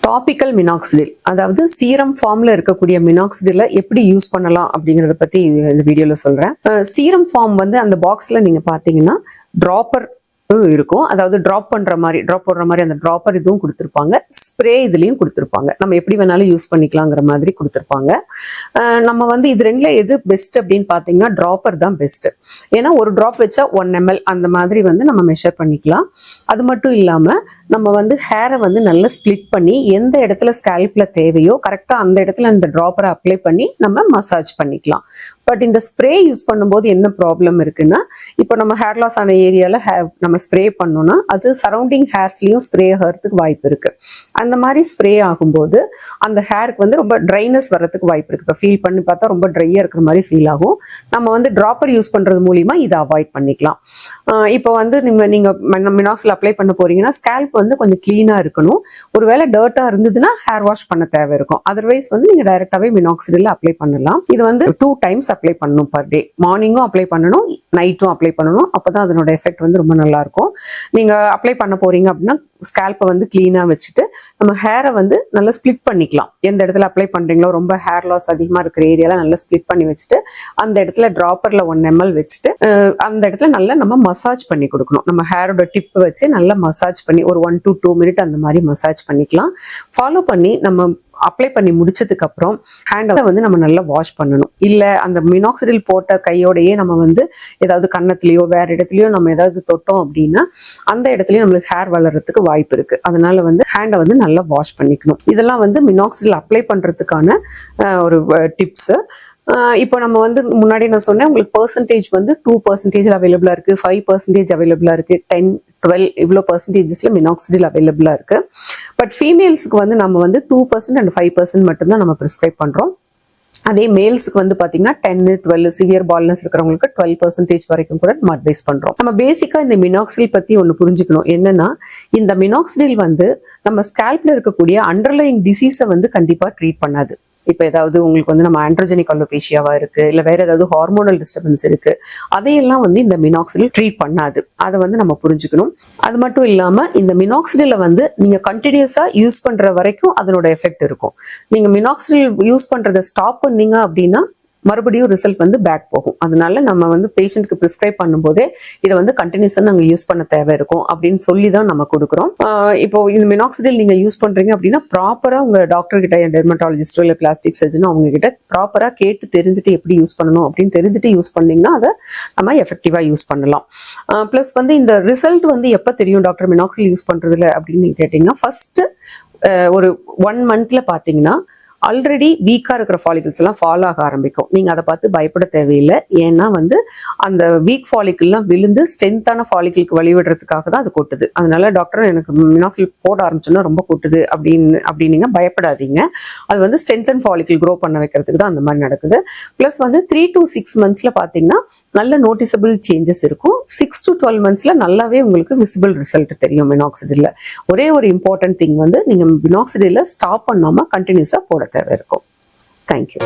Topical minoxidil, அதாவது serum ஃபார்ம்ல இருக்கக்கூடிய மினாக்சிடிலை எப்படி யூஸ் பண்ணலாம் அப்படிங்கறத பத்தி இந்த வீடியோல சொல்றேன். சீரம் ஃபார்ம் வந்து அந்த பாக்ஸ்ல நீங்க பாத்தீங்கன்னா டிராப்பர் இருக்கும், அதாவது டிராப் போடுற மாதிரி அந்த டிராப்பர் இதுவும் கொடுத்துருப்பாங்க, ஸ்ப்ரே இதுலயும் கொடுத்துருப்பாங்க. நம்ம எப்படி வேணாலும் யூஸ் பண்ணிக்கலாங்கிற மாதிரி கொடுத்துருப்பாங்க. நம்ம வந்து இது ரெண்டுல எது பெஸ்ட் அப்படின்னு பாத்தீங்கன்னா டிராப்பர் தான் பெஸ்ட். ஏன்னா ஒரு டிராப் வச்சா 1 ml அந்த மாதிரி வந்து நம்ம மெஷர் பண்ணிக்கலாம். அது மட்டும் இல்லாம நம்ம வந்து ஹேரை வந்து நல்லா ஸ்பிளிட் பண்ணி எந்த இடத்துல ஸ்கேல்ப்ல தேவையோ கரெக்டா அந்த இடத்துல இந்த டிராப்பரை அப்ளை பண்ணி நம்ம மசாஜ் பண்ணிக்கலாம். பட் இந்த ஸ்ப்ரே யூஸ் பண்ணும்போது என்ன ப்ராப்ளம் இருக்குன்னா, இப்போ நம்ம ஹேர் லாஸ் ஆன ஏரியால நம்ம ஸ்ப்ரே பண்ணோம்னா அது சரௌண்டிங் ஹேர்ஸ்லயும் ஸ்ப்ரே ஆகிறதுக்கு வாய்ப்பு இருக்கு. அந்த மாதிரி ஸ்ப்ரே ஆகும்போது அந்த ஹேருக்கு வந்து ரொம்ப ட்ரைனஸ் வர்றதுக்கு வாய்ப்பு இருக்கு. இப்போ ஃபீல் பண்ணி பார்த்தா ரொம்ப ட்ரையா இருக்கிற மாதிரி ஃபீல் ஆகும். நம்ம வந்து டிராப்பர் யூஸ் பண்றது மூலியமா இதை அவாய்ட் பண்ணிக்கலாம். இப்போ வந்து நீங்க மினாக்சில் அப்ளை பண்ண போறீங்கன்னா ஸ்கேல்ப் வந்து கொஞ்சம் கிளீனா இருக்கணும். ஒருவேளை டர்ட்டா இருந்ததுன்னா ஹேர் வாஷ் பண்ண தேவை இருக்கும். அதர்வைஸ் வந்து நீங்க டைரக்டாவே மினாக்சிடில் அப்ளை பண்ணலாம். இது வந்து 2 times அப்ளை பண்ணணும் பர் டே. மார்னிங்கும் அப்ளை பண்ணணும், நைட்டும் அப்ளை பண்ணணும். அப்பதான் அதனோட எஃபெக்ட் வந்து ரொம்ப நல்லா இருக்கும். நீங்க அப்ளை பண்ண போறீங்க அப்படின்னா ஸ்கேல்பை வந்து கிளீனா வச்சுட்டு நம்ம ஹேரை வந்து நல்லா ஸ்பிளிட் பண்ணிக்கலாம். எந்த இடத்துல அப்ளை பண்றீங்களோ ரொம்ப ஹேர் லாஸ் அதிகமா இருக்கிற ஏரியால நல்லா ஸ்பிளிட் பண்ணி வச்சுட்டு அந்த இடத்துல டிராப்பர்ல 1 ml வச்சுட்டு அந்த இடத்துல நல்லா நம்ம மசாஜ் பண்ணி கொடுக்கணும். நம்ம ஹேரோட டிப் வச்சு நல்லா மசாஜ் பண்ணி ஒரு 1 to 2 minutes அந்த மாதிரி மசாஜ் பண்ணிக்கலாம். ஃபாலோ பண்ணி நம்ம அப்ளை பண்ணி முடிச்சதுக்கு அப்புறம் ஹேண்டை வந்து நம்ம நல்லா வாஷ் பண்ணணும். இல்ல அந்த மினாக்சிடில் போட்ட கையோடையே நம்ம வந்து ஏதாவது கன்னத்திலயோ வேற இடத்துலயோ நம்ம ஏதாவது தொட்டோம் அப்படின்னா அந்த இடத்துலயும் நம்மளுக்கு ஹேர் வளர்றதுக்கு வாய்ப்பு இருக்கு. அதனால வந்து ஹேண்டை வந்து நல்லா வாஷ் பண்ணிக்கணும். இதெல்லாம் வந்து மினாக்சிடில் அப்ளை பண்றதுக்கான ஒரு டிப்ஸ். இப்போ நம்ம வந்து முன்னாடி நான் சொன்னேன் உங்களுக்கு பெர்சன்டேஜ் வந்து 2% அவைலபிளா இருக்கு, 5% அவைலபிளா இருக்கு, 10, 12 இவ்வளோ பெர்சன்டேஜஸ்ல மினாக்சிடில் அவைலபிளா இருக்கு. பட் ஃபீமேல்ஸ்க்கு வந்து நம்ம வந்து 2% and 5% மட்டும்தான் நம்ம ப்ரிஸ்கிரைப் பண்றோம். அதே மேல்ஸுக்கு வந்து பாத்தீங்கன்னா 10, 12 சிவியர் பால்னஸ் இருக்கிறவங்களுக்கு 12% வரைக்கும் கூட நம்ம அட்வைஸ் பண்றோம். நம்ம பேசிக்கா இந்த மினாக்சிடில் பத்தி ஒண்ணு புரிஞ்சுக்கணும். என்னன்னா இந்த மினாக்சிடில் வந்து நம்ம ஸ்கேல்ப்ல இருக்கக்கூடிய அண்டர்லைங் டிசீஸை வந்து கண்டிப்பா ட்ரீட் பண்ணாது. இப்போ ஏதாவது உங்களுக்கு வந்து நம்ம ஆண்ட்ரோஜெனிக் அலோபேஷியாவா இருக்கு, இல்ல வேற ஏதாவது ஹார்மோனல் டிஸ்டர்பன்ஸ் இருக்கு, அதையெல்லாம் வந்து இந்த மினாக்சிடில் ட்ரீட் பண்ணாது. அதை வந்து நம்ம புரிஞ்சுக்கணும். அது மட்டும் இல்லாம இந்த மினாக்சிடில வந்து நீங்க கண்டினியூஸா யூஸ் பண்ற வரைக்கும் அதனோட எஃபெக்ட் இருக்கும். நீங்க மினாக்சிடில் யூஸ் பண்றதை ஸ்டாப் பண்ணீங்க அப்படின்னா மறுபடியும் ரிசல்ட் வந்து பேக் போகும். அதனால நம்ம வந்து பேஷண்ட்க்கு ப்ரிஸ்கிரைப் பண்ணும்போதே இதை வந்து கண்டினியூஸா நாங்க யூஸ் பண்ண தேவை இருக்கும் அப்படின்னு சொல்லி தான் நம்ம கொடுக்குறோம். இப்போ இந்த மினாக்சிடில் நீங்க யூஸ் பண்றீங்க அப்படின்னா ப்ராப்பரா உங்க டாக்டர் கிட்ட, டெர்மட்டாலஜிஸ்டோ இல்ல பிளாஸ்டிக் சர்ஜனோ அவங்க கிட்ட ப்ராப்பரா கேட்டு தெரிஞ்சுட்டு எப்படி யூஸ் பண்ணணும் அப்படின்னு தெரிஞ்சுட்டு யூஸ் பண்ணீங்கன்னா அதை நம்ம எஃபெக்டிவா யூஸ் பண்ணலாம். பிளஸ் வந்து இந்த ரிசல்ட் வந்து எப்ப தெரியும் டாக்டர் மினாக்சிடில் யூஸ் பண்றதுல அப்படின்னு கேட்டீங்கன்னா ஃபர்ஸ்ட் ஒரு 1 monthல பாத்தீங்கன்னா ஆல்ரெடி வீக்கா இருக்கிற ஃபாலிகல்ஸ் எல்லாம் ஃபால் ஆக ஆரம்பிக்கும். நீங்க அதை பார்த்து பயப்பட தேவையில்லை. ஏன்னா வந்து அந்த வீக் ஃபாலிக்கல் எல்லாம் விழுந்து ஸ்ட்ரென்த்தான ஃபாலிக்கலுக்கு வழிவிடுறதுக்காக தான் அது கொட்டுது. அதனால டாக்டர் எனக்கு மினாக்சிடில் போட ஆரம்பிச்சோன்னா ரொம்ப கொட்டுது அப்படின்னீங்க பயப்படாதீங்க. அது வந்து ஸ்ட்ரென்தன் ஃபாலிக்கல் க்ரோ பண்ண வைக்கிறதுக்கு தான் அந்த மாதிரி நடக்குது. பிளஸ் வந்து 3 to 6 monthsல பாத்தீங்கன்னா நல்ல நோட்டிசபிள் சேஞ்சஸ் இருக்கும். 6 to 12 monthsல நல்லாவே உங்களுக்கு விசிபிள் ரிசல்ட் தெரியும் மினாக்சிடில். ஒரே ஒரு இம்பார்ட்டன்ட் திங் வந்து நீங்க மினாக்சிடில் ஸ்டாப் பண்ணாம கண்டினியூஸா போட தேவை இருக்கும். தேங்க்யூ.